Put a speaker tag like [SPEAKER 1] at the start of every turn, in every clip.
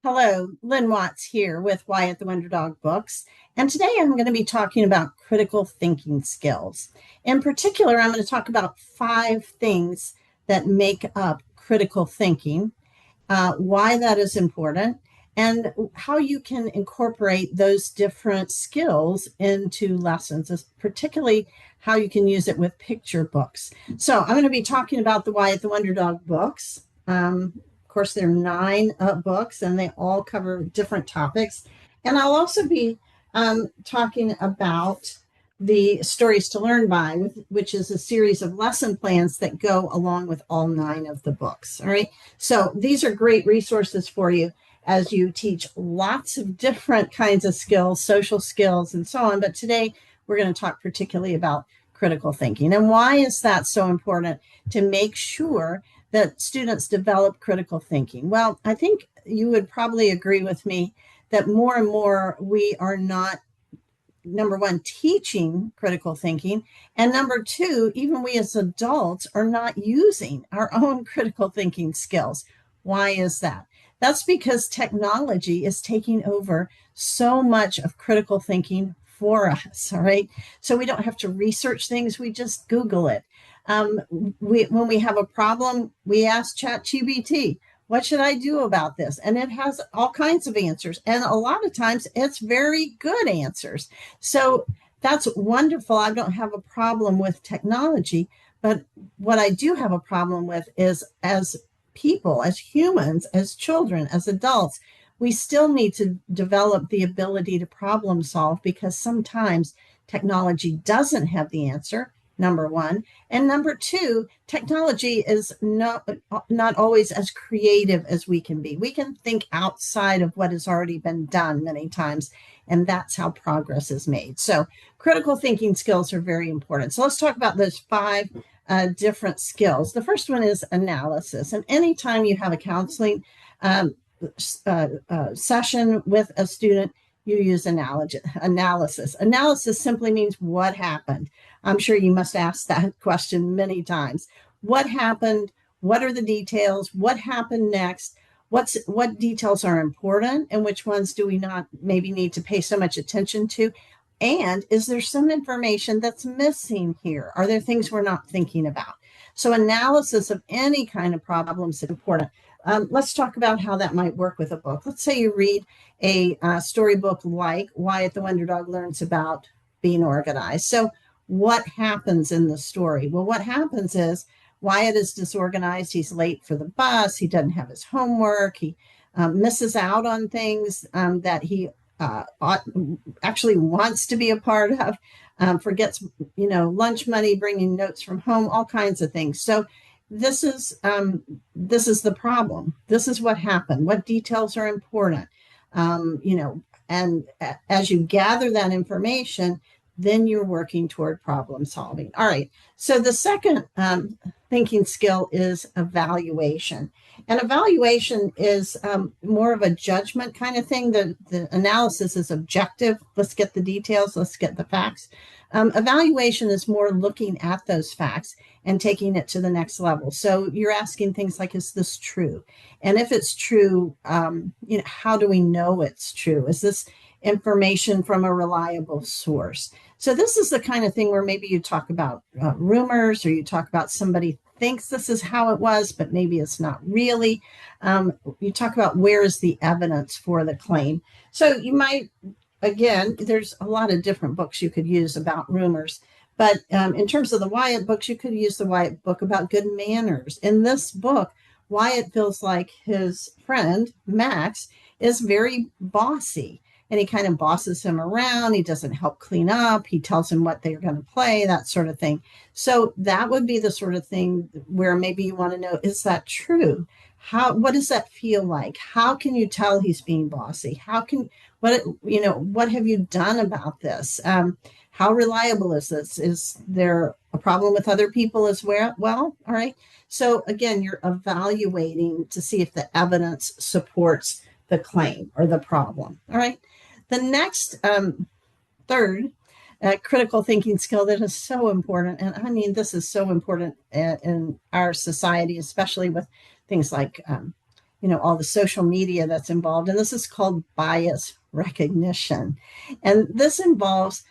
[SPEAKER 1] Hello, Lynn Watts here with Wyatt the Wonder Dog Books. And today I'm going to be talking about critical thinking skills. In particular, I'm going to talk about 5 things that make up critical thinking, why that is important, and how you can incorporate those different skills into lessons, particularly how you can use it with picture books. So I'm going to be talking about the Wyatt the Wonder Dog books. Of course, there are 9 books, and they all cover different topics. And I'll also be talking about the Stories to Learn By, which is a series of lesson plans that go along with all 9 of the books. All right. So these are great resources for you as you teach lots of different kinds of skills, social skills, and so on. But today we're going to talk particularly about critical thinking. And why is that so important to make sure that students develop critical thinking? Well, I think you would probably agree with me that more and more we are not, number one, teaching critical thinking, and number two, even we as adults are not using our own critical thinking skills. Why is that? That's because technology is taking over so much of critical thinking for us. All right. So we don't have to research things, we just Google it. When we have a problem, we ask ChatGPT, what should I do about this? And it has all kinds of answers. And a lot of times it's very good answers. So that's wonderful. I don't have a problem with technology. But what I do have a problem with is, as people, as humans, as children, as adults, we still need to develop the ability to problem solve, because sometimes technology doesn't have the answer, number one. And number two, technology is not always as creative as we can be. We can think outside of what has already been done many times, and that's how progress is made. So critical thinking skills are very important. So let's talk about those 5 different skills. The first one is analysis. And anytime you have a counseling session with a student, you use analysis. Analysis simply means what happened. I'm sure you must ask that question many times. What happened? What are the details? What happened next? What details are important, and which ones do we not maybe need to pay so much attention to? And is there some information that's missing here? Are there things we're not thinking about? So analysis of any kind of problem is important. Let's talk about how that might work with a book. Let's say you read a storybook like Wyatt the Wonder Dog Learns About Being Organized. So what happens in the story? Well, what happens is Wyatt is disorganized. He's late for the bus. He doesn't have his homework. He misses out on things that he actually wants to be a part of, forgets, lunch money, bringing notes from home, all kinds of things. So this is the problem. This is what happened. What details are important? And as you gather that information, then you're working toward problem solving. All right. So the second thinking skill is evaluation. And evaluation is more of a judgment kind of thing. The analysis is objective. Let's get the details. Let's get the facts. Evaluation is more looking at those facts and taking it to the next level. So you're asking things like, is this true? And if it's true, how do we know it's true? Is this information from a reliable source? So this is the kind of thing where maybe you talk about rumors, or you talk about somebody thinks this is how it was, but maybe it's not really. You talk about where is the evidence for the claim. So you might, again, there's a lot of different books you could use about rumors. But in terms of the Wyatt books, you could use the Wyatt book about good manners. In this book, Wyatt feels like his friend, Max, is very bossy. And he kind of bosses him around. He doesn't help clean up. He tells him what they're going to play, that sort of thing. So that would be the sort of thing where maybe you want to know, is that true? What does that feel like? How can you tell he's being bossy? What have you done about this? How reliable is this? Is there a problem with other people as well? Well, all right. So again, you're evaluating to see if the evidence supports the claim or the problem. All right. The next third critical thinking skill that is so important, and I mean, this is so important in our society, especially with things like all the social media that's involved. And this is called bias recognition. And this involves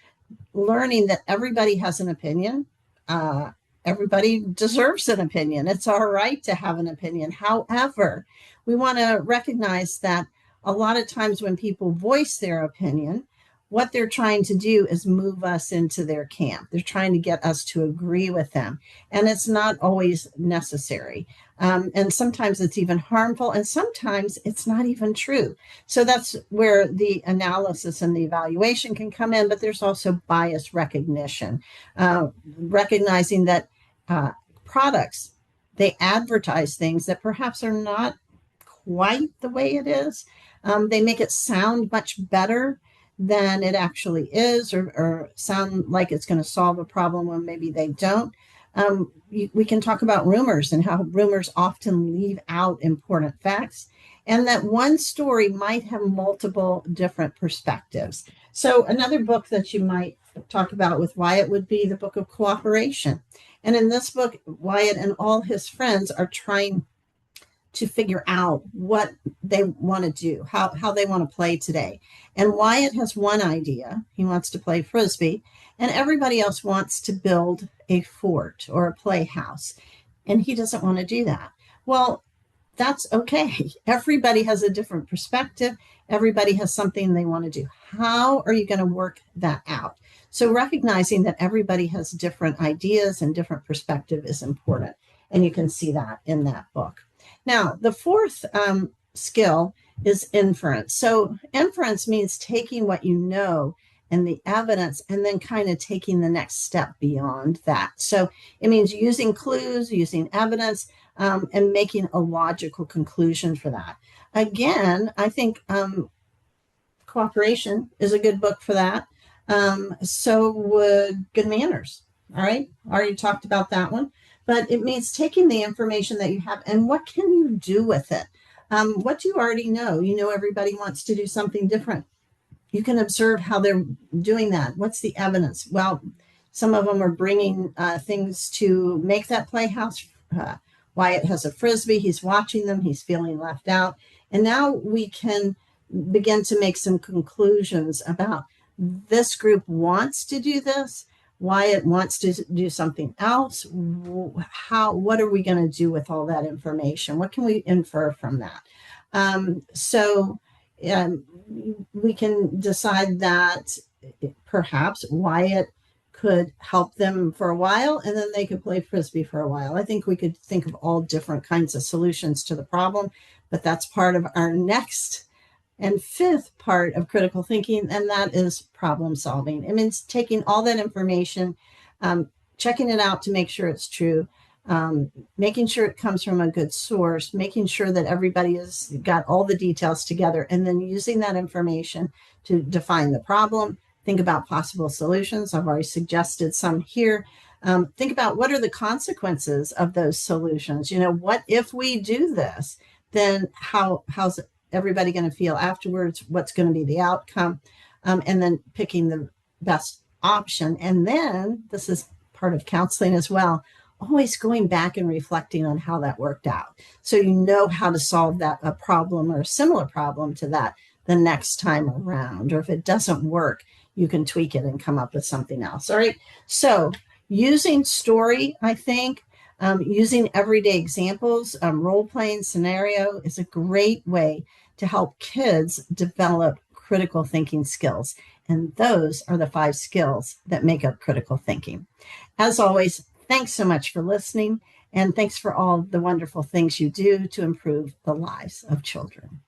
[SPEAKER 1] learning that everybody has an opinion. Everybody deserves an opinion. It's our right to have an opinion. However, we want to recognize that a lot of times when people voice their opinion, what they're trying to do is move us into their camp. They're trying to get us to agree with them. And it's not always necessary. And sometimes it's even harmful, and sometimes it's not even true. So that's where the analysis and the evaluation can come in, but there's also bias recognition, recognizing that products, they advertise things that perhaps are not quite the way it is. They make it sound much better than it actually is, or sound like it's going to solve a problem when maybe they don't. We can talk about rumors and how rumors often leave out important facts, and that one story might have multiple different perspectives. So another book that you might talk about with Wyatt would be the book of Cooperation. And in this book, Wyatt and all his friends are trying to figure out what they want to do, how they want to play today. And Wyatt has one idea. He wants to play Frisbee, and everybody else wants to build a fort or a playhouse. And he doesn't want to do that. Well, that's okay. Everybody has a different perspective. Everybody has something they want to do. How are you going to work that out? So recognizing that everybody has different ideas and different perspective is important. And you can see that in that book. Now, the fourth skill is inference. So inference means taking what you know and the evidence and then kind of taking the next step beyond that. So it means using clues, using evidence, and making a logical conclusion for that. Again, I think Cooperation is a good book for that. So would Good Manners. All right. Already talked about that one. But it means taking the information that you have and what can you do with it? What do you already know? You know, everybody wants to do something different. You can observe how they're doing that. What's the evidence? Well, some of them are bringing things to make that playhouse. Wyatt has a Frisbee. He's watching them. He's feeling left out. And now we can begin to make some conclusions about this group wants to do this. Wyatt wants to do something else. What are we going to do with all that information? What can we infer from that? So we can decide that perhaps Wyatt could help them for a while, and then they could play Frisbee for a while. I think we could think of all different kinds of solutions to the problem, but that's part of our next and fifth part of critical thinking, and that is problem solving. It means taking all that information, checking it out to make sure it's true, making sure it comes from a good source, making sure that everybody has got all the details together, and then using that information to define the problem, think about possible solutions. I've already suggested some here. Think about what are the consequences of those solutions. You know, what if we do this? Then how's everybody going to feel afterwards? What's going to be the outcome? And then picking the best option. And then this is part of counseling as well, always going back and reflecting on how that worked out. So you know how to solve a problem or a similar problem to that the next time around. Or if it doesn't work, you can tweak it and come up with something else. All right. So using story, I think, using everyday examples, role-playing scenario is a great way to help kids develop critical thinking skills. And those are the 5 skills that make up critical thinking. As always, thanks so much for listening, and thanks for all the wonderful things you do to improve the lives of children.